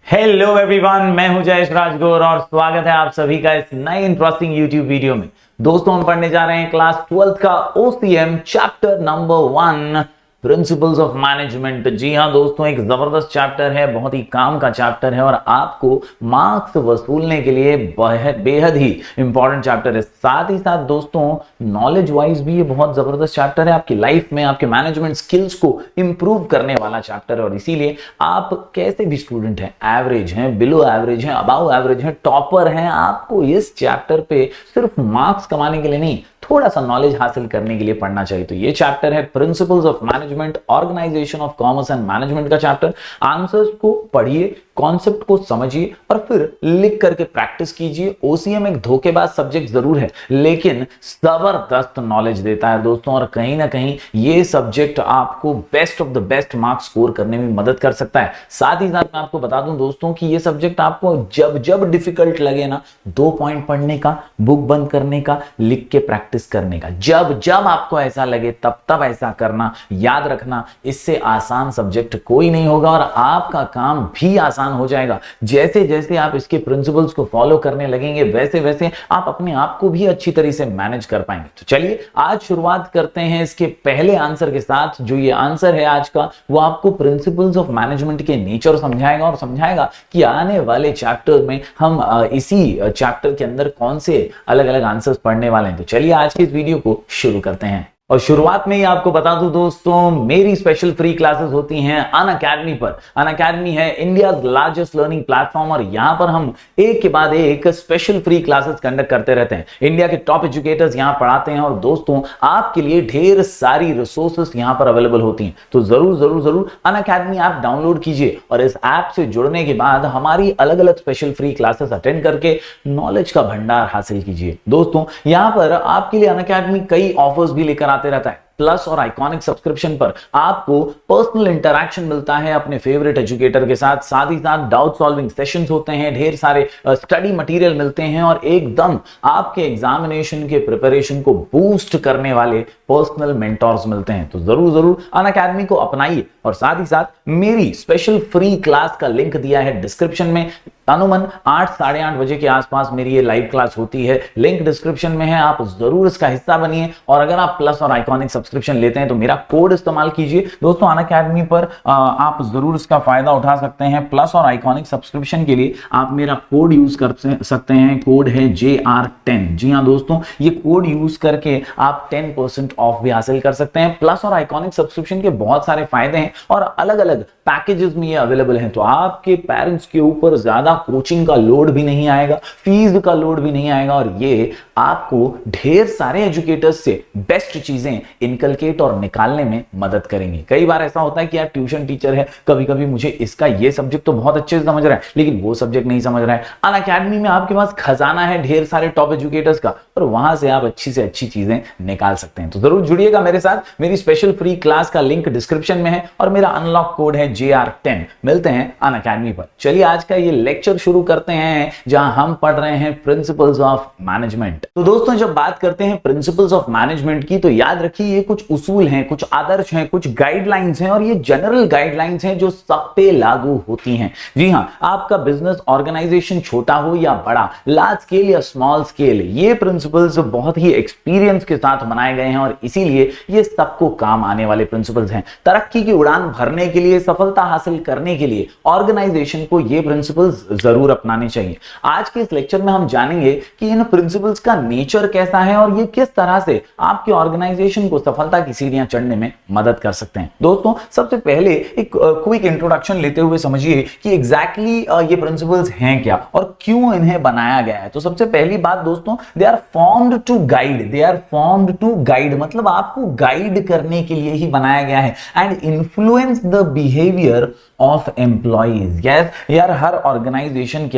Hello everyone, मैं हूं जयेश राजगौर और स्वागत है आप सभी का इस नए इंटरेस्टिंग यूट्यूब वीडियो में। दोस्तों, हम पढ़ने जा रहे हैं क्लास 12th का OCM chapter number 1 principles of management. जी हां दोस्तों, एक जबरदस्त चैप्टर है, बहुत ही काम का चैप्टर है और आपको मार्क्स वसूलने के लिए बेहद ही इंपॉर्टेंट चैप्टर है। साथ ही साथ दोस्तों, नॉलेज वाइज भी ये बहुत जबरदस्त चैप्टर है, आपकी लाइफ में आपके मैनेजमेंट स्किल्स को इंप्रूव करने वाला चैप्टर है। और इसीलिए आप कैसे भी स्टूडेंट हैं, एवरेज हैं, बिलो एवरेज हैं, अबाव एवरेज हैं, टॉपर हैं, आपको इस चैप्टर पे सिर्फ मार्क्स कमाने के लिए नहीं, थोड़ा सा नॉलेज हासिल करने के लिए पढ़ना चाहिए। तो ये चैप्टर है principles of management, organisation of commerce and management का चैप्टर। आंसर्स को पढ़िए, कॉन्सेप्ट को समझिए और फिर लिख करके प्रैक्टिस कीजिए। ओसीएम एक धोखेबाज सब्जेक्ट जरूर है, लेकिन जबरदस्त नॉलेज देता है दोस्तों, और कहीं ना कहीं ये सब्जेक्ट आपको best of the best marks score करने में मदद कर सकता है। साथ ही साथ मैं आपको बता दूं दोस्तों कि ये सब्जेक्ट आपको जब जब डिफिकल्ट लगे ना, 2 पॉइंट पढ़ने का, बुक बंद करने का, लिख के प्रैक्टिस करने का, जब जब आपको ऐसा लगे तब तब ऐसा करना। याद रखना, इससे आसान सब्जेक्ट कोई नहीं होगा और आपका काम भी आसान हो जाएगा। जैसे जैसे आप इसके प्रिंसिपल्स को फॉलो करने लगेंगे, वैसे वैसे आप अपने आप को भी अच्छी तरह से मैनेज कर पाएंगे। तो चलिए आज शुरुआत करते हैं इसके पहले आंसर के साथ। जो ये आंसर है आज का, वो आपको प्रिंसिपल्स ऑफ मैनेजमेंट के नेचर समझाएगा और समझाएगा कि आने वाले चैप्टर में हम इसी चैप्टर के अंदर कौन से अलग अलग आंसर्स पढ़ने वाले हैं। तो चलिए आज के इस वीडियो को शुरू करते हैं। और शुरुआत में ही आपको बता दूं दोस्तों, मेरी स्पेशल फ्री क्लासेस होती हैं अनअकैडमी पर। अनअकैडमी है इंडिया लार्जेस्ट लर्निंग प्लेटफॉर्म और यहां पर हम एक के बाद एक स्पेशल फ्री क्लासेस कंडक्ट करते रहते हैं। इंडिया के टॉप एजुकेटर्स यहां पढ़ाते हैं और दोस्तों आपके लिए ढेर सारी रिसोर्सेस यहां पर अवेलेबल होती हैं। तो जरूर जरूर जरूर अनअकैडमी ऐप डाउनलोड कीजिए और इस ऐप से जुड़ने के बाद हमारी अलग अलग स्पेशल फ्री क्लासेस अटेंड करके नॉलेज का भंडार हासिल कीजिए। दोस्तों यहां पर आपके लिए अनअकैडमी कई ऑफर्स भी लेकर आते रहता है। प्लस और आइकॉनिक सब्सक्रिप्शन पर आपको पर्सनल इंटरैक्शन मिलता है अपने फेवरेट एजुकेटर के साथ। साथ ही साथ डाउट सॉल्विंग सेशंस होते हैं, ढेर सारे स्टडी मटेरियल मिलते हैं और एकदम आपके एग्जामिनेशन के प्रिपरेशन को बूस्ट करने वाले पर्सनल मेंटोर्स मिलते हैं। तो जरूर जरूर अनअकैडमी को अपनाइए और साथ ही साथ मेरी स्पेशल फ्री क्लास का लिंक दिया है डिस्क्रिप्शन में। अनुमान 8 साढ़े 8 बजे के आसपास मेरी ये लाइव क्लास होती है, लिंक डिस्क्रिप्शन में है, आप जरूर इसका हिस्सा बनिए। और अगर आप प्लस और आइकॉनिक सब्सक्रिप्शन लेते हैं तो मेरा कोड इस्तेमाल कीजिए। दोस्तों अनअकैडमी पर आप जरूर इसका फायदा उठा सकते हैं। प्लस और आइकॉनिक सब्सक्रिप्शन के लिए आप मेरा कोड यूज कर सकते हैं, कोड है JR10। जी हाँ दोस्तों, ये कोड यूज करके आप 10% ऑफ भी हासिल कर सकते हैं। प्लस और आइकॉनिक सब्सक्रिप्शन के बहुत सारे फायदे हैं और अलग अलग पैकेजेस में ये अवेलेबल हैं। तो आपके पेरेंट्स के ऊपर ज्यादा कोचिंग का लोड भी नहीं आएगा, फीस का लोड भी नहीं आएगा और ये आपको ढेर सारे एजुकेटर्स से बेस्ट चीजें इनकलकेट और निकालने में मदद करेंगी। कई बार ऐसा होता है कि यार ट्यूशन टीचर है, कभी कभी मुझे इसका ये सब्जेक्ट तो बहुत अच्छे से समझ रहा है लेकिन वो सब्जेक्ट नहीं समझ रहा है। अनअकैडमी में आपके पास खजाना है ढेर सारे टॉप एजुकेटर्स का और वहां से आप अच्छी से अच्छी चीजें निकाल सकते हैं। तो जरूर जुड़िएगा मेरे साथ। मेरी स्पेशल फ्री क्लास का लिंक डिस्क्रिप्शन में है और मेरा अनलॉक कोड है JR10। मिलते हैं अनअकैडमी पर। चलिए आज का ये लेक्चर शुरू करते हैं जहां हम पढ़ रहे हैं प्रिंसिपल्स ऑफ मैनेजमेंट। तो दोस्तों जब बात करते हैं प्रिंसिपल्स ऑफ मैनेजमेंट की, तो याद रखिए ये कुछ उसूल हैं, कुछ आदर्श हैं, कुछ गाइडलाइंस हैं और ये जनरल गाइडलाइंस हैं जो सब पे लागू होती हैं। जी हां, आपका बिजनेस ऑर्गेनाइजेशन छोटा हो या बड़ा, लार्ज स्केल या स्मॉल स्केल, ये प्रिंसिपल्स बहुत ही एक्सपीरियंस के साथ बनाए गए हैं और इसीलिए ये सबको काम आने वाले प्रिंसिपल्स हैं। तरक्की की उड़ान भरने के लिए, सफलता हासिल करने के लिए ऑर्गेनाइजेशन को ये प्रिंसिपल्स जरूर अपनाने चाहिए। आज के इस लेक्चर में हम जानेंगे कि इन प्रिंसिपल्स का नेचर कैसा है और ये किस तरह से आपके ऑर्गेनाइजेशन को सफलता की सीढ़ियां चढ़ने में मदद कर सकते हैं। दोस्तों सबसे पहले एक क्विक इंट्रोडक्शन लेते हुए समझिए कि एग्जैक्टली ये प्रिंसिपल्स हैं क्या और क्यों इन्हें बनाया गया है। तो सबसे पहली बात दोस्तों, they are formed to guide. They are formed to guide मतलब आपको गाइड करने के लिए ही बनाया गया है। And influence the behaviour of employees. Yes यार, हर ऑर्गेनाइजेशन के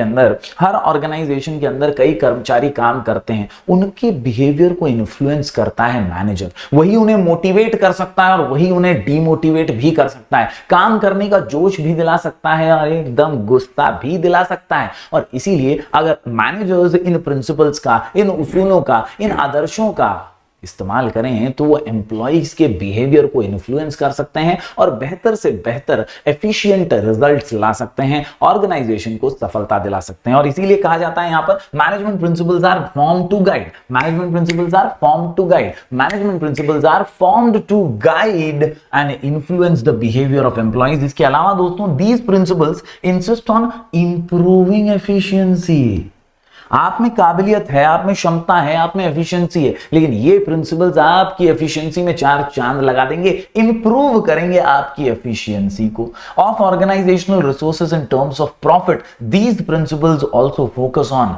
अंदर कई कर्मचारी काम करते हैं, उनके बिहेवियर को इन्फ्लुएंस करता है मैनेजर। वही उन्हें मोटिवेट कर सकता है और वही उन्हें डीमोटिवेट भी कर सकता है, काम करने का जोश भी दिला सकता है और एकदम गुस्सा भी दिला सकता है। और इसीलिए अगर मैनेजर्स इन प्रिंसिपल्स का, इन उसूलों का, इन आदर्शों का इस्तेमाल करें तो वो एम्प्लॉइज के बिहेवियर को इन्फ्लुएंस कर सकते हैं और बेहतर से बेहतर एफिशिएंट रिजल्ट्स ला सकते हैं, ऑर्गेनाइजेशन को सफलता दिला सकते हैं। और इसीलिए कहा जाता है यहां पर management principles are form to guide, management principles are form to guide, management principles are formed to guide and influence the behaviour of employees. इसके अलावा दोस्तों these principles insist on improving efficiency. आप में काबिलियत है, आप में क्षमता है, आप में एफिशिएंसी है, लेकिन ये प्रिंसिपल्स आपकी एफिशिएंसी में चार चांद लगा देंगे, इंप्रूव करेंगे आपकी एफिशिएंसी को। Of organisational resources in terms of profit, these principles also focus on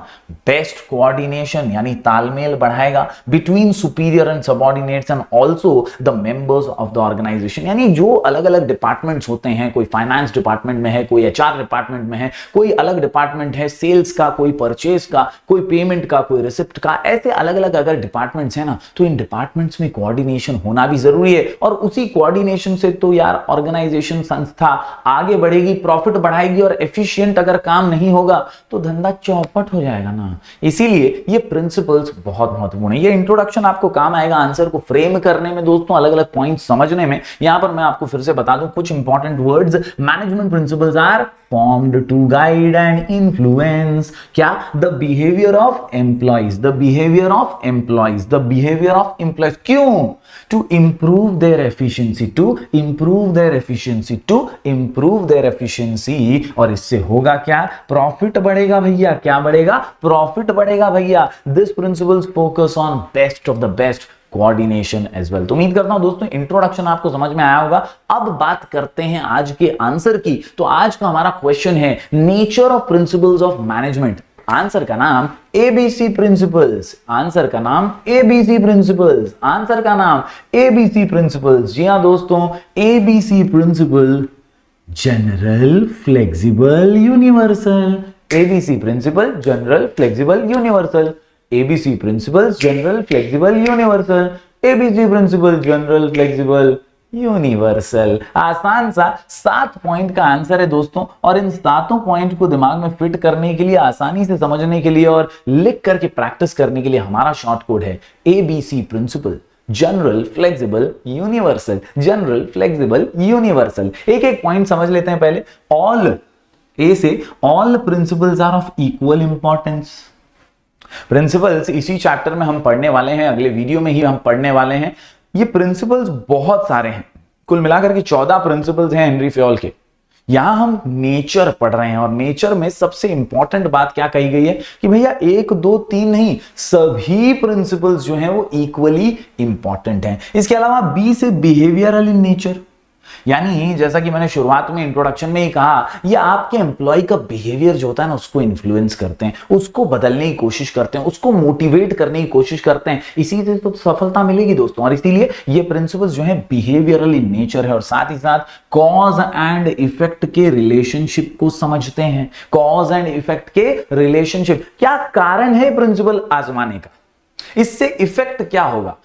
best coordination, यानी तालमेल बढ़ाएगा between superior and subordinates and also the members of the organisation. यानी जो अलग अलग डिपार्टमेंट्स होते हैं, कोई फाइनेंस डिपार्टमेंट में है, कोई एचआर डिपार्टमेंट में है, कोई अलग डिपार्टमेंट है सेल्स का, कोई परचेज का, कोई पेमेंट का, कोई रिसिप्ट का, ऐसे अलग अलग अगर डिपार्टमेंट्स हैं ना, तो इन डिपार्टमेंट्स में कोऑर्डिनेशन होना भी जरूरी है। और उसी कोऑर्डिनेशन से तो यार ऑर्गेनाइजेशन, संस्था आगे बढ़ेगी, प्रॉफिट बढ़ाएगी। और एफिशिएंट अगर काम नहीं होगा तो धंधा चौपट हो जाएगा ना। इसीलिए ये प्रिंसिपल्स बहुत महत्वपूर्ण है। ये इंट्रोडक्शन आपको काम आएगा आंसर को फ्रेम करने में दोस्तों, अलग अलग पॉइंट समझने में। यहां पर मैं आपको फिर से बता दूं कुछ important words. Management principles are formed to guide and influence क्या the behavior of employees, the behavior of employees, the behavior of employees। क्यों? to improve their efficiency, to improve their efficiency, to improve their efficiency। और इससे होगा क्या? Profit बढ़ेगा भैया। क्या बढ़ेगा? प्रॉफिट बढ़ेगा भैया। This principles focus on best of the best coordination as well. तो उम्मीद करता हूं दोस्तों इंट्रोडक्शन आपको समझ में आया होगा। अब बात करते हैं आज के आंसर की। तो आज का हमारा क्वेश्चन है nature of principles of management. Answer का नाम एबीसी प्रिंसिपल्स, आंसर का नाम एबीसी प्रिंसिपल्स, आंसर का नाम एबीसी प्रिंसिपल्स। जी हां दोस्तों, ABC principle general, flexible, universal. ABC principle general, flexible, universal. ABC principles general flexible universal, ABC principle general flexible universal. आसान सा 7 पॉइंट का आंसर है दोस्तों। और इन 7 पॉइंट को दिमाग में फिट करने के लिए, आसानी से समझने के लिए और लिख करके प्रैक्टिस करने के लिए हमारा शॉर्ट कोड है ABC principle general, flexible, universal. General, flexible, universal. एक एक पॉइंट समझ लेते हैं पहले। ऑल, ए से all principles are of equal importance. Principles इसी चैप्टर में हम पढ़ने वाले हैं, अगले वीडियो में ही हम पढ़ने वाले हैं। ये प्रिंसिपल्स बहुत सारे हैं, कुल मिलाकर के 14 प्रिंसिपल्स हैं हेनरी फयोल के। यहां हम नेचर पढ़ रहे हैं और नेचर में सबसे इंपॉर्टेंट बात क्या कही गई है कि भैया 1, 2, 3 नहीं, सभी प्रिंसिपल्स जो हैं वो इक्वली इंपॉर्टेंट हैं। इसके अलावा बी से बिहेवियरल इन नेचर, यानी जैसा कि मैंने शुरुआत में इंट्रोडक्शन में ही कहा, ये आपके एम्प्लॉय का बिहेवियर जो होता है ना, उसको इन्फ्लुएंस करते हैं, उसको बदलने की कोशिश करते हैं, उसको मोटिवेट करने की कोशिश करते हैं। इसी से तो सफलता मिलेगी दोस्तों। और इसीलिए ये प्रिंसिपल्स जो है बिहेवियरल इन नेचर है। और साथ ही साथ कॉज एंड इफेक्ट के रिलेशनशिप को समझते हैं। कॉज एंड इफेक्ट के रिलेशनशिप, क्या कारण है प्रिंसिपल आजमाने का, इससे इफेक्ट क्या होगा।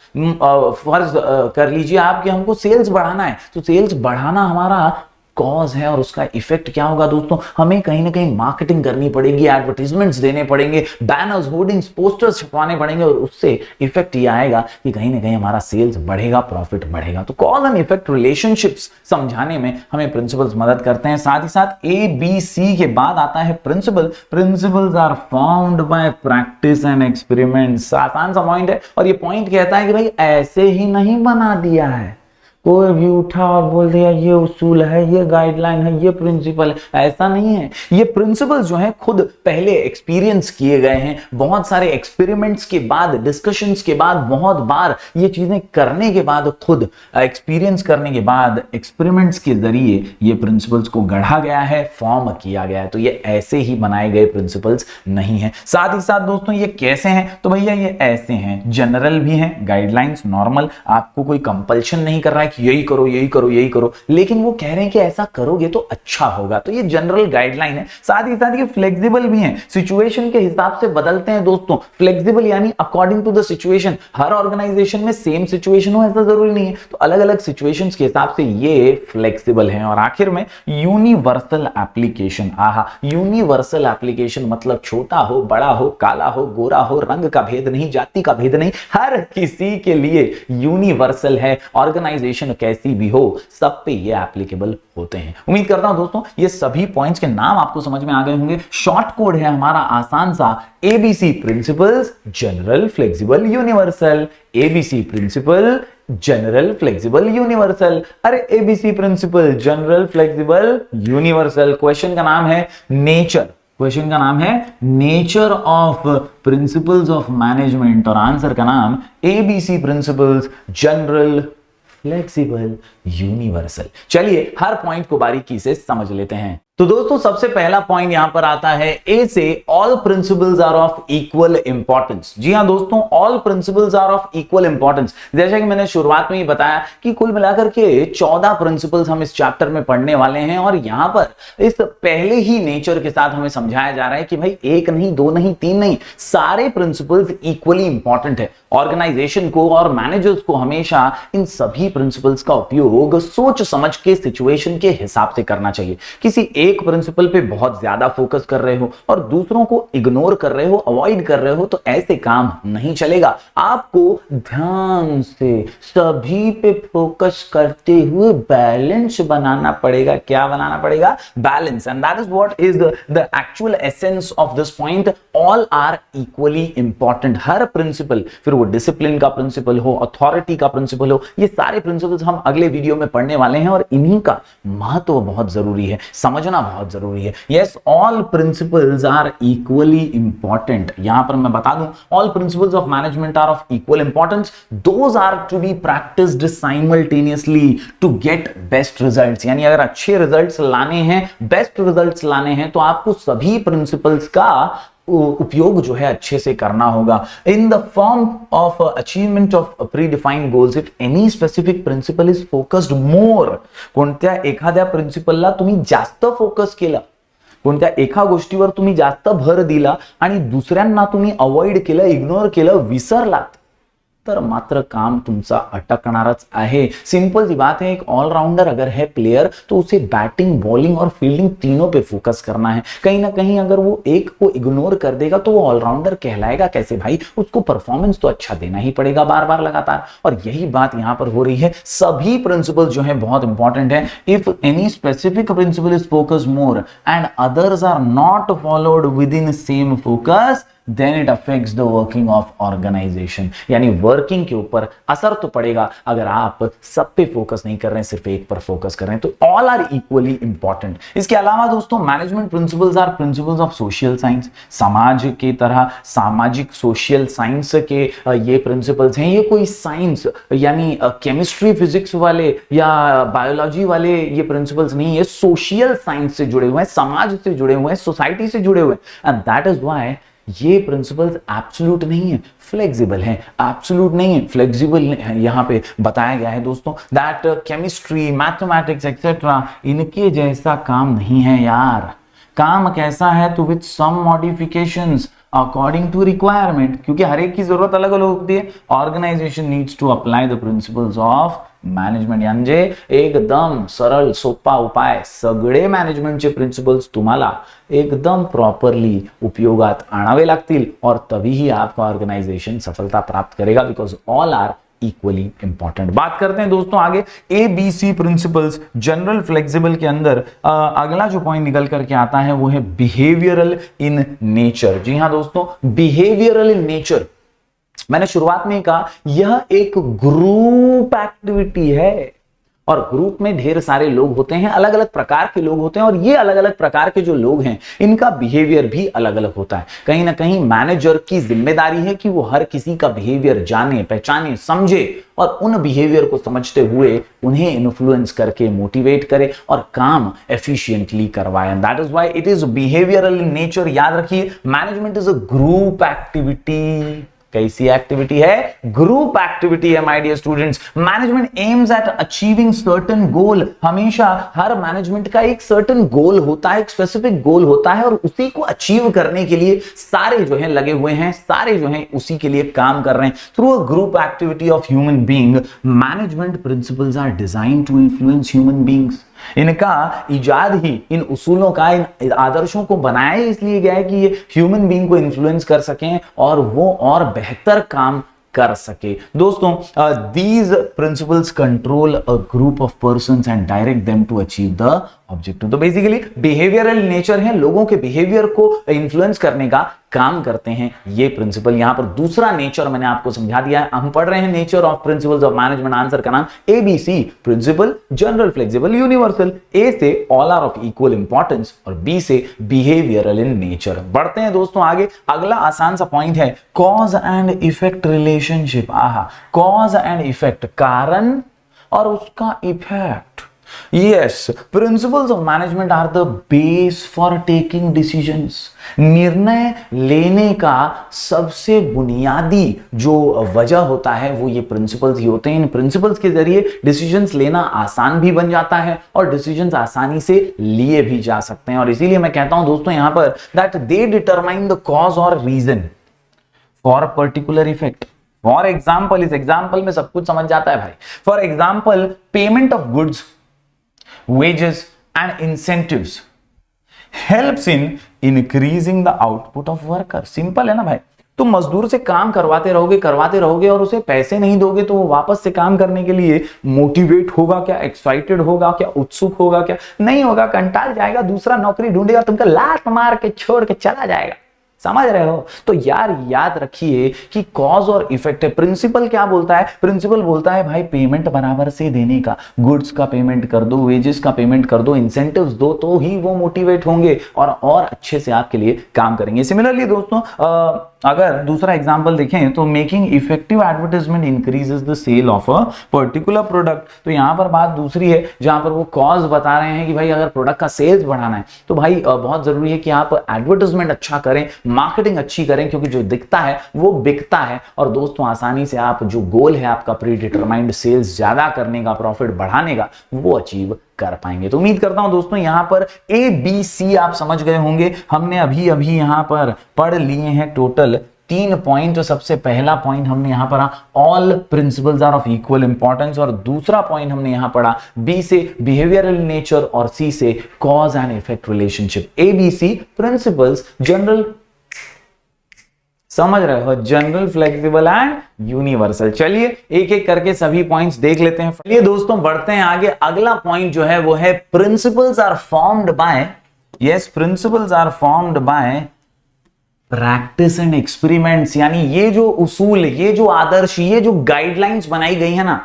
फर्ज कर लीजिए आप कि हमको सेल्स बढ़ाना है, तो सेल्स बढ़ाना हमारा कॉज है और उसका इफेक्ट क्या होगा दोस्तों, हमें कहीं ना कहीं मार्केटिंग करनी पड़ेगी, एडवर्टाइजमेंट्स देने पड़ेंगे, बैनर्स, होर्डिंग्स, पोस्टर्स छपवाने पड़ेंगे। और उससे इफेक्ट ये आएगा कि कहीं ना कहीं हमारा सेल्स बढ़ेगा, प्रॉफिट बढ़ेगा। तो कॉज एंड इफेक्ट रिलेशनशिप्स समझाने में हमें प्रिंसिपल्स मदद करते हैं। साथ ही साथ ABC के बाद आता है principle. Principles are formed by practice and experiments. आसान सा पॉइंट है और ये पॉइंट कहता है कि भाई ऐसे ही नहीं बना दिया है, कोई भी उठा और बोल दिया ये उसूल है, ये गाइडलाइन है, ये प्रिंसिपल है, ऐसा नहीं है। ये प्रिंसिपल्स जो हैं खुद पहले एक्सपीरियंस किए गए हैं, बहुत सारे एक्सपेरिमेंट्स के बाद, डिस्कशंस के बाद, बहुत बार ये चीजें करने के बाद, खुद एक्सपीरियंस करने के बाद, एक्सपेरिमेंट्स के जरिए ये प्रिंसिपल्स को गढ़ा गया है, फॉर्म किया गया है। तो ये ऐसे ही बनाए गए प्रिंसिपल्स नहीं है। साथ ही साथ दोस्तों ये कैसे हैं, तो भैया ये ऐसे हैं, जनरल भी हैं, गाइडलाइंस नॉर्मल, आपको कोई कंपल्शन नहीं कर रहा है कि यही करो यही करो यही करो, लेकिन वो कह रहे हैं कि ऐसा करोगे तो अच्छा होगा। तो ये जनरल गाइडलाइन है, साथ ही साथ ये फ्लेक्सिबल भी है, सिचुएशन के हिसाब से बदलते हैं दोस्तों। फ्लेक्सिबल यानी अकॉर्डिंग टू द सिचुएशन, हर ऑर्गेनाइजेशन में सेम सिचुएशन हो ऐसा जरूरी नहीं है, तो अलग अलग सिचुएशंस के हिसाब से ये फ्लेक्सिबल है। और आखिर में यूनिवर्सल एप्लीकेशन, आहा, यूनिवर्सल एप्लीकेशन मतलब छोटा हो बड़ा हो काला हो गोरा हो, रंग का भेद नहीं, जाति का भेद नहीं, हर किसी के लिए यूनिवर्सल है। ऑर्गेनाइजेशन कैसी भी हो सब पे ये एप्लीकेबल होते हैं। उम्मीद करता हूं दोस्तों ये सभी पॉइंट्स के नाम आपको समझ में आ गए होंगे। शॉर्ट कोड है हमारा आसान सा, ABC principles, general, flexible, universal. ABC principle, general, flexible, universal. अरे ABC principle, general, flexible, universal. Question का नाम है नेचर, क्वेश्चन का नाम है nature of principles of management, और आंसर का नाम ABC principles, general, flexible, universal. चलिए हर पॉइंट को बारीकी से समझ लेते हैं। तो दोस्तों सबसे पहला पॉइंट यहां पर आता है ए से, all principles are of equal importance. जी हां दोस्तों, all principles are of equal importance. जैसा कि मैंने शुरुआत में ही बताया कि कुल मिलाकर के 14 प्रिंसिपल्स हम इस चैप्टर में पढ़ने वाले हैं, और यहां पर इस पहले ही नेचर के साथ हमें समझाया जा रहा है कि भाई एक नहीं, दो नहीं, तीन नहीं, सारे प्रिंसिपल्स इक्वली इंपॉर्टेंट है। ऑर्गेनाइजेशन को और मैनेजर्स को हमेशा इन सभी प्रिंसिपल्स का उपयोग सोच समझ के सिचुएशन के हिसाब से करना चाहिए। किसी एक प्रिंसिपल पे बहुत ज्यादा फोकस कर रहे हो और दूसरों को इग्नोर कर रहे हो, अवॉइड कर रहे हो, तो ऐसे काम नहीं चलेगा। आपको ध्यान से सभी पे फोकस करते हुए बैलेंस बनाना पड़ेगा। क्या बनाना पड़ेगा? Balance. And that is what is the actual essence of this point. All are equally important. हर प्रिंसिपल, फिर वो डिसिप्लिन का प्रिंसिपल हो, अथॉरिटी का प्रिंसिपल हो, ये सारे प्रिंसिपल्स हम अगले वीडियो में पढ़ने वाले हैं, और इन्हीं का महत्व बहुत जरूरी है, समझना बहुत जरूरी है। Yes, all principles are equally important. यहां पर मैं बता दूं, all principles of management are of equal importance. Those are to be practised simultaneously to get best results. यानी अगर अच्छे रिजल्ट्स लाने हैं, बेस्ट रिजल्ट्स लाने हैं, तो आपको सभी प्रिंसिपल्स का उपयोग जो है अच्छे से करना होगा। In the form of achievement of predefined goals, if any specific principle is focused more, कोणत्या एखाद्या प्रिंसिपलला तुम्ही जास्त फोकस केला, कोणत्या एका गोष्टीवर तुम्ही जास्त भर दिला आणि दुसऱ्यांना तुम्ही अवॉइड केलं, इग्नोर केलं, विसरलात, तर मात्र काम तुमचा अटकणारच आहे। सिंपल सी बात है, एक ऑलराउंडर अगर है प्लेयर तो उसे बैटिंग, बॉलिंग और फील्डिंग तीनों पे फोकस करना है। कहीं ना कहीं अगर वो एक को इग्नोर कर देगा तो वो ऑलराउंडर कहलाएगा कैसे भाई? उसको परफॉर्मेंस तो अच्छा देना ही पड़ेगा बार बार लगातार, और यही बात यहां पर हो रही है। सभी प्रिंसिपल जो है बहुत इंपॉर्टेंट है। If any specific principle is focus more and others are not followed within same focus, then it affects the working of organization। यानी वर्किंग के ऊपर असर तो पड़ेगा अगर आप सब पे फोकस नहीं कर रहे हैं, सिर्फ एक पर फोकस कर रहे हैं। तो ऑल आर इक्वली इंपॉर्टेंट। इसके अलावा दोस्तों, management principles are principles of social science. समाज की तरह सामाजिक सोशल साइंस के ये प्रिंसिपल्स हैं। ये कोई साइंस यानी केमिस्ट्री, फिजिक्स वाले या बायोलॉजी वाले ये प्रिंसिपल्स नहीं है, सोशल साइंस से जुड़े हुए हैं, समाज से जुड़े हुए हैं, सोसाइटी से जुड़े हुए हैं। एंड दैट इज व्हाई ये प्रिंसिपल्स एब्सोल्यूट नहीं है, फ्लेक्सिबल है। एब्सोल्यूट नहीं है, फ्लेक्सिबल यहां पे बताया गया है दोस्तों, दैट केमिस्ट्री, मैथमेटिक्स एक्सेट्रा इनके जैसा काम नहीं है यार। काम कैसा है? तो with some modifications according to requirement, क्योंकि हर एक की जरूरत अलग अलग होती है। Organisation needs to apply the principles of management. म्हणजे एकदम सरळ सोपा उपाय, सगळे मॅनेजमेंटचे प्रिंसिपल्स तुम्हाला एकदम प्रॉपरली उपयोगात आणावे लागतील, और तभी ही आपका ऑर्गेनाइजेशन सफलता प्राप्त करेगा, because all are equally important. बात करते हैं दोस्तों आगे, A B C principles, general, flexible के अंदर अगला जो पॉइंट निकल करके आता है वो है बिहेवियरल इन नेचर। जी हां दोस्तों, बिहेवियरल इन नेचर, मैंने शुरुआत में कहा यह एक ग्रुप एक्टिविटी है, और ग्रुप में ढेर सारे लोग होते हैं, अलग अलग प्रकार के लोग होते हैं, और ये अलग अलग प्रकार के जो लोग हैं इनका बिहेवियर भी अलग अलग होता है। कहीं ना कहीं मैनेजर की जिम्मेदारी है कि वो हर किसी का बिहेवियर जाने, पहचाने, समझे, और उन बिहेवियर को समझते हुए उन्हें इन्फ्लुएंस करके मोटिवेट करे और काम एफिशिएंटली करवाए। That is why it is behavioural in nature. याद रखिए, management is a group activity. कैसी एक्टिविटी है? ग्रुप एक्टिविटी है my dear students. Management aims at achieving certain goal. हमेशा हर मैनेजमेंट का एक सर्टेन गोल होता है, एक स्पेसिफिक गोल होता है, और उसी को अचीव करने के लिए सारे जो है लगे हुए हैं, सारे जो है उसी के लिए काम कर रहे हैं। Through a group activity of human being, management principles are design to influence human beings. इनका इजाद ही, इन उसूलों का, इन आदर्शों को बनाया इसलिए गया है कि ये ह्यूमन बीइंग को इन्फ्लुएंस कर सकें और वो और बेहतर काम कर सके। दोस्तों, these principles control a group of persons and direct them to achieve the objective। तो बेसिकली बिहेवियरल नेचर है, लोगों के बिहेवियर को इन्फ्लुएंस करने का काम करते हैं ये प्रिंसिपल। यहां पर दूसरा नेचर मैंने आपको समझा दिया है। हम पढ़ रहे हैं nature of principles of management. Answer का नाम ABC। Principle general, flexible, universal. A से all are of equal importance और B से बिहेवियरल इन नेचर। बढ़ते हैं दोस्तों आगे। अगला आसान सा पॉइंट है cause and effect relationship. Cause and effect, कारण और उसका effect. Yes, principles of management are the base for taking decisions। निर्णय लेने का सबसे बुनियादी जो वजह होता है वो ये प्रिंसिपल्स ही होते हैं। इन प्रिंसिपल्स के जरिए डिसीजंस लेना आसान भी बन जाता है और डिसीजंस आसानी से लिए भी जा सकते हैं। और इसीलिए मैं कहता हूं दोस्तों यहां पर that they determine the cause और reason for particular effect. For example, इस एग्जाम्पल में सब कुछ समझ जाता है भाई। For example, payment of goods, wages and incentives helps in increasing the output of worker। Simple है ना भाई। तुम मजदूर से काम करवाते रहोगे और उसे पैसे नहीं दोगे तो वो वापस से काम करने के लिए मोटिवेट होगा क्या, एक्साइटेड होगा क्या, उत्सुक होगा क्या? नहीं होगा, कंटाल जाएगा, दूसरा नौकरी ढूंढेगा, तुमको लात मार के छोड़ के चला जाएगा। समझ रहे हो? तो यार याद रखिए कि कॉज और इफेक्ट है। प्रिंसिपल क्या बोलता है? प्रिंसिपल बोलता है भाई पेमेंट बराबर से देने का, गुड्स का पेमेंट कर दो, वेजेस का पेमेंट कर दो, इंसेंटिव्स दो, तो ही वो मोटिवेट होंगे और अच्छे से आपके लिए काम करेंगे। सिमिलरली दोस्तों, अगर दूसरा एग्जांपल देखें तो making effective advertisement increases the sale of a particular product. तो यहां पर बात दूसरी है जहां पर वो कॉज बता रहे हैं कि भाई अगर प्रोडक्ट का सेल्स बढ़ाना है तो भाई बहुत जरूरी है कि आप एडवर्टाइजमेंट अच्छा करें, मार्केटिंग अच्छी करें, क्योंकि जो दिखता है वो बिकता है। और दोस्तों आसानी से आप जो गोल है आपका प्री डिटरमाइंड सेल्स ज्यादा करने का, प्रॉफिट बढ़ाने का, वो अचीव कर पाएंगे। तो उम्मीद करता हूं दोस्तों यहां पर ABC आप समझ गए होंगे। हमने अभी अभी यहां पर पढ़ लिए हैं टोटल 3 पॉइंट। सबसे पहला पॉइंट हमने यहां पढ़ा all principles are of equal importance, और दूसरा पॉइंट हमने यहां पढ़ा B से बिहेवियरल नेचर और C से cause and effect relationship. ABC principles general, समझ रहे हो, जनरल, फ्लेक्सिबल एंड यूनिवर्सल। चलिए एक एक करके सभी पॉइंट्स देख लेते हैं। चलिए दोस्तों बढ़ते हैं आगे। अगला पॉइंट जो है वो है principles are formed by, yes, principles are formed by practice and experiments. यानी ये जो उसूल, ये जो आदर्श, ये जो गाइडलाइंस बनाई गई है ना,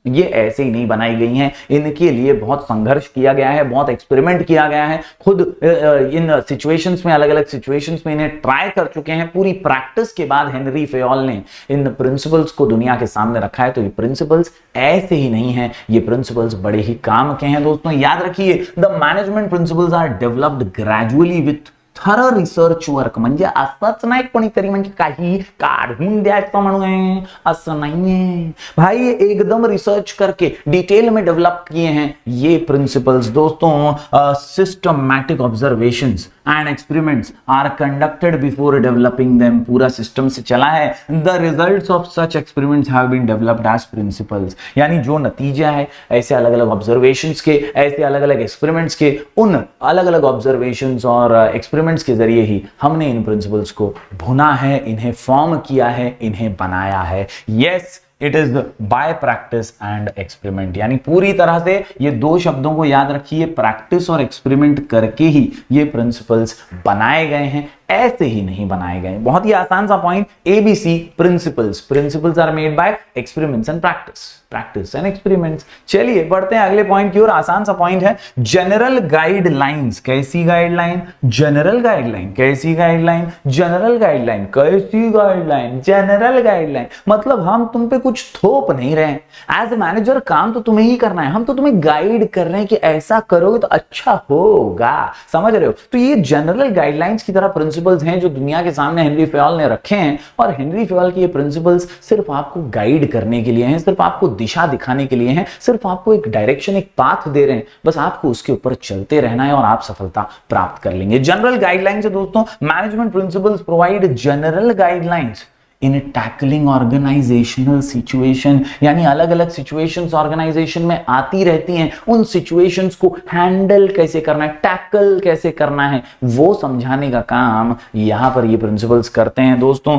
ये ऐसे ही नहीं बनाई गई हैं। इनके लिए बहुत संघर्ष किया गया है, बहुत एक्सपेरिमेंट किया गया है। खुद इन सिचुएशंस में, अलग अलग सिचुएशंस में इन्हें ट्राई कर चुके हैं। पूरी प्रैक्टिस के बाद हेनरी फेयोल ने इन प्रिंसिपल्स को दुनिया के सामने रखा है। तो ये प्रिंसिपल्स ऐसे ही नहीं है, ये प्रिंसिपल्स बड़े ही काम के हैं। दोस्तों याद रखिए, the management principles are developed gradually with thorough research work. म्हणजे असंच नाही कोणीतरी म्हणजे काही काढून द्यायचं म्हणून, असं नाहीये भाई, ये एकदम रिसर्च करके डिटेल में डेवलप किए हैं ये प्रिंसिपल्स। दोस्तों systematic observations and experiments are conducted before developing them. पूरा सिस्टम से चला है। The results of such experiments have been developed as principles. यानी जो नतीजा है ऐसे अलग अलग ऑब्जर्वेशंस के, ऐसे अलग अलग एक्सपेरिमेंट्स के, उन अलग अलग ऑब्जर्वेशंस और एक्सपेरिमेंट्स के जरिए ही हमने इन प्रिंसिपल्स को भुना है, इन्हें फॉर्म किया है, इन्हें बनाया है। Yes, it is by practice and experiment. यानी पूरी तरह से ये दो शब्दों को याद रखिए, प्रैक्टिस और एक्सपेरिमेंट करके ही ये प्रिंसिपल्स बनाए गए हैं, ऐसे ही नहीं बनाए गए। बहुत ही आसान सा point, ABC principles, principles are made by experiments and practice, practice and experiments. चलिए बढ़ते हैं अगले पॉइंट की ओर। आसान सा पॉइंट है जनरल गाइडलाइंस। कैसी गाइडलाइन? General guideline. कैसी गाइडलाइन? General guideline. कैसी गाइडलाइन? General guideline. मतलब हम तुम पे कुछ थोप नहीं रहे हैं। एज ए मैनेजर काम तो तुम्हें ही करना है, हम तो तुम्हें गाइड कर रहे हैं कि ऐसा करोगे तो अच्छा होगा। समझ रहे हो? तो ये जनरल गाइडलाइंस की तरह प्रिंसिपल प्रिंसिपल्स हैं जो दुनिया के सामने हेनरी फयोल ने रखे हैं, और हेनरी फयोल के ये प्रिंसिपल्स सिर्फ आपको गाइड करने के लिए हैं, सिर्फ आपको दिशा दिखाने के लिए हैं, सिर्फ आपको एक डायरेक्शन, एक पाथ दे रहे हैं, बस आपको उसके ऊपर चलते रहना है और आप सफलता प्राप्त कर लेंगे। जनरल गाइडलाइंस है दोस्तों, management principles provide general guidelines in tackling organisational situation, यानी अलग अलग सिचुएशंस ऑर्गेनाइजेशन में आती रहती हैं, उन सिचुएशंस को हैंडल कैसे करना है, टैकल कैसे करना है, वो समझाने का काम यहां पर ये प्रिंसिपल्स करते हैं दोस्तों।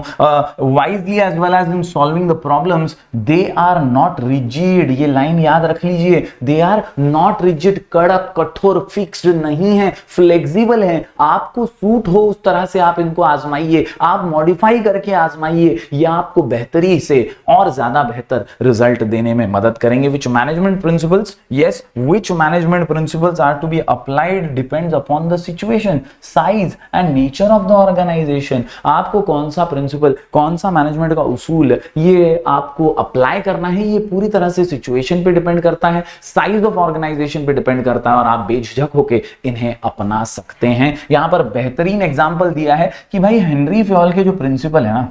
Wisely as well as in solving the problems, they are not rigid, ये लाइन याद रख लीजिए, दे आर नॉट रिजिड, कड़क कठोर फिक्स्ड नहीं है, फ्लेक्सिबल है, आपको सूट हो उस तरह से आप इनको आजमाइए, आप मॉडिफाई करके आजमाइए, ये आपको बेहतरी से और ज्यादा बेहतर रिजल्ट देने में मदद करेंगे। Which management principles? Yes, which management principles are to be applied depends upon the situation, size and nature of the organization. आपको कौन सा प्रिंसिपल, कौन सा मैनेजमेंट का उसूल ये आपको अप्लाई करना है, ये पूरी तरह से सिचुएशन पे डिपेंड करता है, साइज ऑफ ऑर्गेनाइजेशन पे डिपेंड करता है, और आप बेझिझक होके इन्हें अपना सकते हैं। यहां पर बेहतरीन एग्जांपल दिया है कि भाई हेनरी फयोल के जो प्रिंसिपल है ना,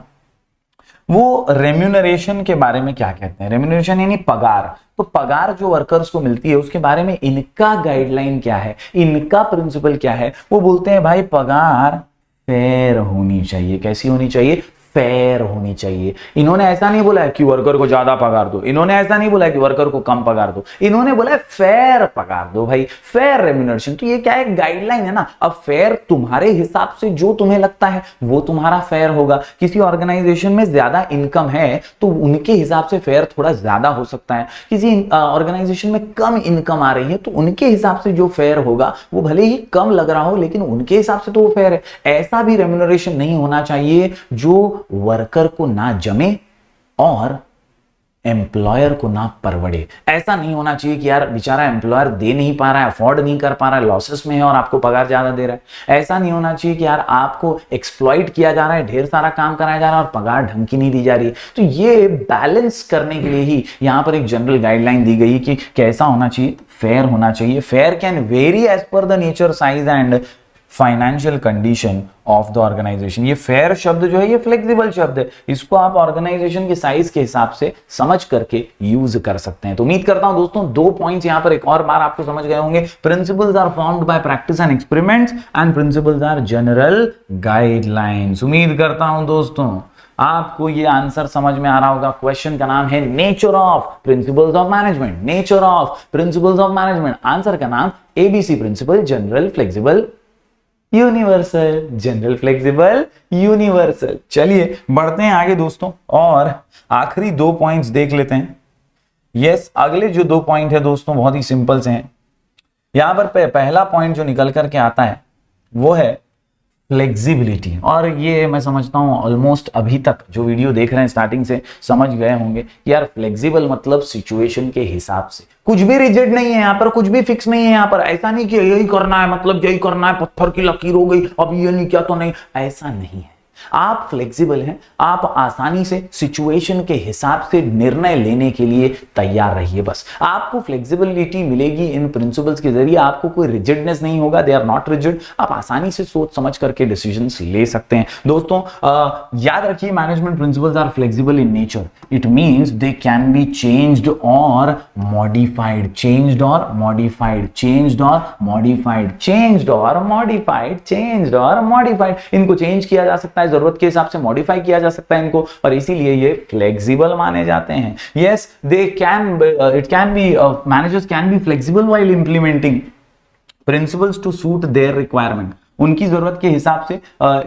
वो रेम्यूनरेशन के बारे में क्या कहते हैं। रेम्यूनरेशन यानी पगार, तो पगार जो वर्कर्स को मिलती है उसके बारे में इनका गाइडलाइन क्या है, इनका प्रिंसिपल क्या है। वो बोलते हैं भाई पगार फेयर होनी चाहिए। कैसी होनी चाहिए? फेयर होनी चाहिए। इन्होंने ऐसा नहीं बोला है कि वर्कर को ज्यादा पगार दो, इन्होंने ऐसा नहीं बोला है कि वर्कर को कम पगार दो, इन्होंने बोला है फेयर पगार दो भाई, फेयर रेम्यूनरेशन। तो ये क्या है? गाइडलाइन है ना। अब फेयर तुम्हारे हिसाब से जो तुम्हें लगता है वो तुम्हारा फेयर होगा। किसी ऑर्गेनाइजेशन में ज्यादा इनकम है तो उनके हिसाब से फेयर थोड़ा ज्यादा हो सकता है, किसी ऑर्गेनाइजेशन में कम इनकम आ रही है तो उनके हिसाब से जो फेयर होगा वो भले ही कम लग रहा हो लेकिन उनके हिसाब से तो वो फेयर है। ऐसा भी रेम्यूनरेशन नहीं होना चाहिए जो वर्कर को ना जमे और एम्प्लॉयर को ना परवड़े। ऐसा नहीं होना चाहिए कि यार बेचारा एम्प्लॉयर दे नहीं पा रहा है, अफोर्ड नहीं कर पा रहा है, लॉसेस में है और आपको पगार ज्यादा दे रहा है। ऐसा नहीं होना चाहिए कि यार आपको एक्सप्लॉइट किया जा रहा है, ढेर सारा काम कराया जा रहा है और पगार ढंग की नहीं दी जा रही। तो ये बैलेंस करने के लिए ही यहां पर एक जनरल गाइडलाइन दी गई कि कैसा होना चाहिए, फेयर होना चाहिए। Fair can vary as per the nature, size and financial condition of the organisation. ये फेयर शब्द जो है ये फ्लेक्सिबल शब्द है, इसको आप ऑर्गेनाइजेशन के साइज के हिसाब से समझ करके यूज कर सकते हैं। तो उम्मीद करता हूं दोस्तों 2 पॉइंट्स यहां पर एक और बार आपको समझ गए होंगे। Principles are formed by practice and experiments and principles are general guidelines. उम्मीद करता हूं दोस्तों आपको ये आंसर समझ में आ रहा होगा। क्वेश्चन का नाम है nature of principles of management, nature of principles of management. Answer का नाम ABC principle, general, flexible, universal. General, flexible, universal. चलिए बढ़ते हैं आगे दोस्तों और आखिरी 2 पॉइंट्स देख लेते हैं। यस, अगले जो 2 पॉइंट है दोस्तों बहुत ही सिंपल से हैं। यहां पर पहला पॉइंट जो निकल करके आता है वो है फ्लेक्सिबिलिटी। और ये मैं समझता हूं ऑलमोस्ट अभी तक जो वीडियो देख रहे हैं स्टार्टिंग से समझ गए होंगे कि यार फ्लेक्सिबल मतलब सिचुएशन के हिसाब से, कुछ भी रिजिड नहीं है यहाँ पर, कुछ भी फिक्स नहीं है यहाँ पर। ऐसा नहीं कि यही करना है मतलब यही करना है, पत्थर की लकीर हो गई अब ये नहीं किया तो नहीं, ऐसा नहीं है। आप फ्लेक्सिबल हैं, आप आसानी से सिचुएशन के हिसाब से निर्णय लेने के लिए तैयार रहिए। बस आपको फ्लेक्सिबिलिटी मिलेगी इन प्रिंसिपल्स के जरिए, आपको कोई रिजिडनेस नहीं होगा, दे आर नॉट रिजिड। आप आसानी से सोच समझ करके डिसीजंस ले सकते हैं। दोस्तों याद रखिए management principles are flexible in nature, it means they can be changed और मॉडिफाइड, चेंज्ड और मॉडिफाइड, चेंज्ड और मॉडिफाइड, चेंज्ड और मॉडिफाइड, चेंज्ड और मॉडिफाइड। इनको चेंज किया जा सकता है, जरूरत के हिसाब से मॉडिफाई किया जा सकता है इनको, और इसीलिए ये फ्लेक्सिबल माने जाते हैं। Yes, they can it can be managers can be flexible while implementing principles to suit their requirement. उनकी जरूरत के हिसाब से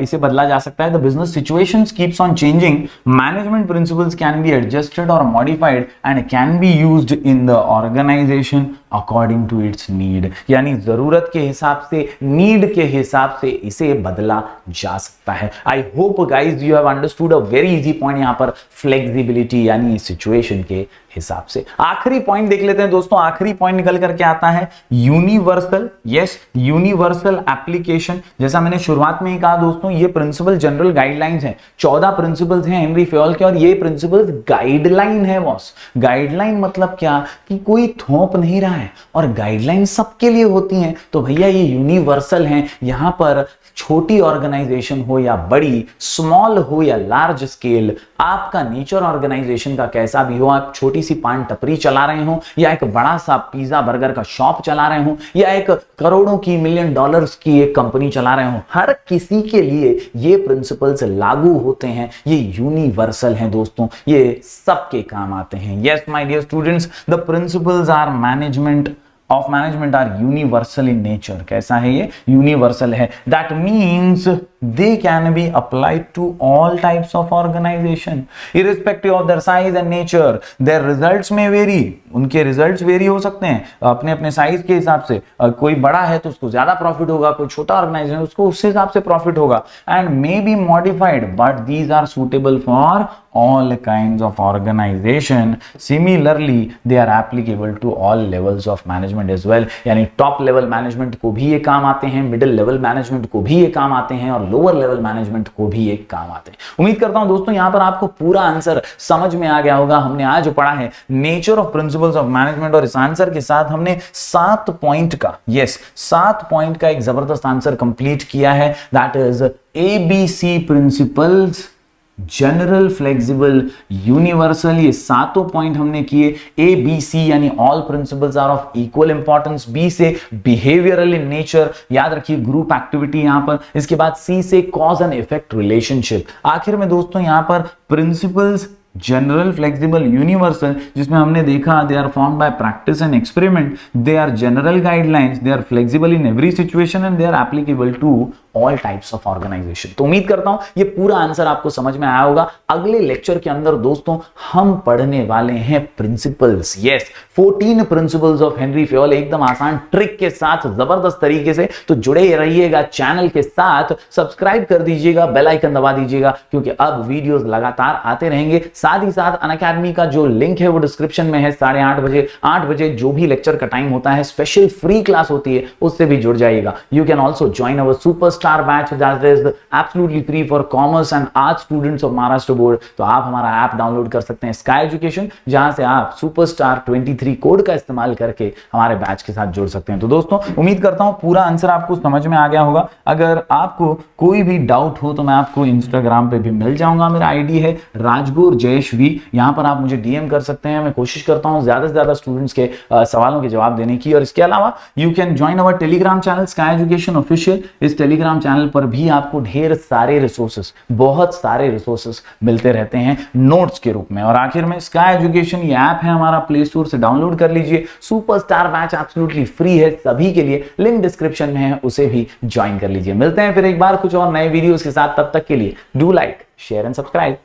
इसे बदला जा सकता है। The business situations keeps on changing, management principles can be adjusted और modified and can be used in the organisation according to its need. यानी जरूरत के हिसाब से, नीड के हिसाब से इसे बदला जा सकता है। I hope guys you have understood a very easy point यहाँ पर, फ्लेक्सिबिलिटी यानी सिचुएशन के हिसाब से। आखिरी पॉइंट देख लेते हैं दोस्तों। आखिरी पॉइंट निकल करके आता है यूनिवर्सल। Yes, universal application. जैसा मैंने शुरुआत में ही कहा दोस्तों, ये प्रिंसिपल जनरल गाइडलाइंस हैं, 14 प्रिंसिपल्स हैं हेनरी फयोल के, और ये प्रिंसिपल्स गाइडलाइन है बॉस। गाइडलाइन मतलब क्या कि कोई थोप नहीं रहा है, और गाइडलाइन सबके लिए होती हैं। तो भैया ये यूनिवर्सल हैं, यहां पर छोटी ऑर्गेनाइजेशन हो या बड़ी, स्मॉल हो या लार्ज स्केल, आपका नेचर ऑर्गेनाइजेशन का कैसा भी हो, आप छोटी सी पान टपरी चला रहे हो या एक बड़ा सा पिज्जा बर्गर का शॉप चला रहे हो या एक करोड़ों की, मिलियन डॉलर्स की एक कंपनी चला रहे हो, हर किसी के लिए ये प्रिंसिपल्स लागू होते हैं। ये यूनिवर्सल हैं दोस्तों, ये सबके काम आते हैं। Yes my dear students, the principles are management are universal in nature. कैसा है ये? यूनिवर्सल है। That means they can be applied to all types of organization irrespective of their size and nature. Their results may vary, उनके results very हो सकते हैं अपने अपने साइज के हिसाब से। कोई बड़ा है तो उसको ज्यादा प्रॉफिट होगा, कोई छोटा ऑर्गेनाइजेशन उसको उस हिसाब से प्रॉफिट होगा। And may be modified but these are suitable for all kinds of organization. Similarly, they are applicable to all levels of management as well. यानी टॉप लेवल मैनेजमेंट को भी ये काम आते हैं, मिडिल लेवल मैनेजमेंट को भी ये काम आते हैं और लोअर लेवल मैनेजमेंट को भी ये काम आते हैं। उम्मीद करता हूं दोस्तों यहां पर आपको पूरा आंसर समझ में आ गया होगा। हमने आज पढ़ा है nature of principles of management और इस आंसर के साथ हमने 7 पॉइंट का एक जबरदस्त आंसर कंप्लीट किया है। That is ABC principles, general, flexible, universal. ये 7 पॉइंट हमने किए। ए बी सी यानी all principles are of equal importance. B से बिहेवियरल इन नेचर, याद रखिए ग्रुप एक्टिविटी यहां पर। इसके बाद सी से कॉज एंड इफेक्ट रिलेशनशिप। आखिर में दोस्तों यहां पर प्रिंसिपल्स जनरल, फ्लेक्सिबल, यूनिवर्सल, जिसमें हमने देखा they are formed by practice and experiment, they are general guidelines, they are flexible in every situation and they are applicable to all types of organisation. तो उम्मीद करता हूं ये पूरा आंसर आपको समझ में आया होगा। अगले लेक्चर के अंदर दोस्तों हम पढ़ने वाले हैं principles. Yes, 14 principles of Henry Fayol, एकदम आसान ट्रिक के साथ, जबरदस्त तरीके से। तो जुड़े रहिएगा चैनल के साथ, सब्सक्राइब कर दीजिएगा, बेल आइकन दबा दीजिएगा, क्योंकि अब वीडियोस लगातार आते रहेंगे। साथ ही साथ अनअकैडमी का जो लिंक है वो डिस्क्रिप्शन में है। 8:30 बजे, 8 बजे जो भी लेक्चर का टाइम होता है, स्पेशल फ्री क्लास होती है, उससे भी जुड़ जाइएगा। You can also join our superstar batch that is absolutely free for commerce and arts students of Maharashtra board। तो आप हमारा ऐप डाउनलोड कर सकते हैं स्काई एजुकेशन, जहां से आप सुपरस्टार 23 कोड का इस्तेमाल करके हमारे बैच के साथ जुड़ सकते हैं। तो दोस्तों उम्मीद करता हूं पूरा आंसर आपको समझ में आ गया होगा। अगर आपको कोई भी डाउट हो तो मैं आपको इंस्टाग्राम पे भी मिल जाऊंगा। मेरा आईडी है राजगुर जयश्वी, यहां पर आप मुझे डीएम कर सकते हैं। मैं कोशिश करता हूं ज्यादा से ज्यादा स्टूडेंट्स के सवालों के जवाब देने की। और इसके अलावा you can join our Telegram channel sky education official. इस टेलीग्राम चैनल पर भी आपको ढेर सारे रिसोर्सेस, बहुत सारे रिसोर्सेस मिलते रहते हैं नोट्स के रूप में। और आखिर में स्काई एजुकेशन ये ऐप है हमारा, प्ले स्टोर से डाउनलोड कर लीजिए। सुपरस्टार बैच एब्सोल्युटली फ्री है सभी के लिए, लिंक डिस्क्रिप्शन में है, उसे भी ज्वाइन कर लीजिए। मिलते हैं फिर एक बार कुछ और नए वीडियोस के साथ, तब तक के लिए do like, share and subscribe.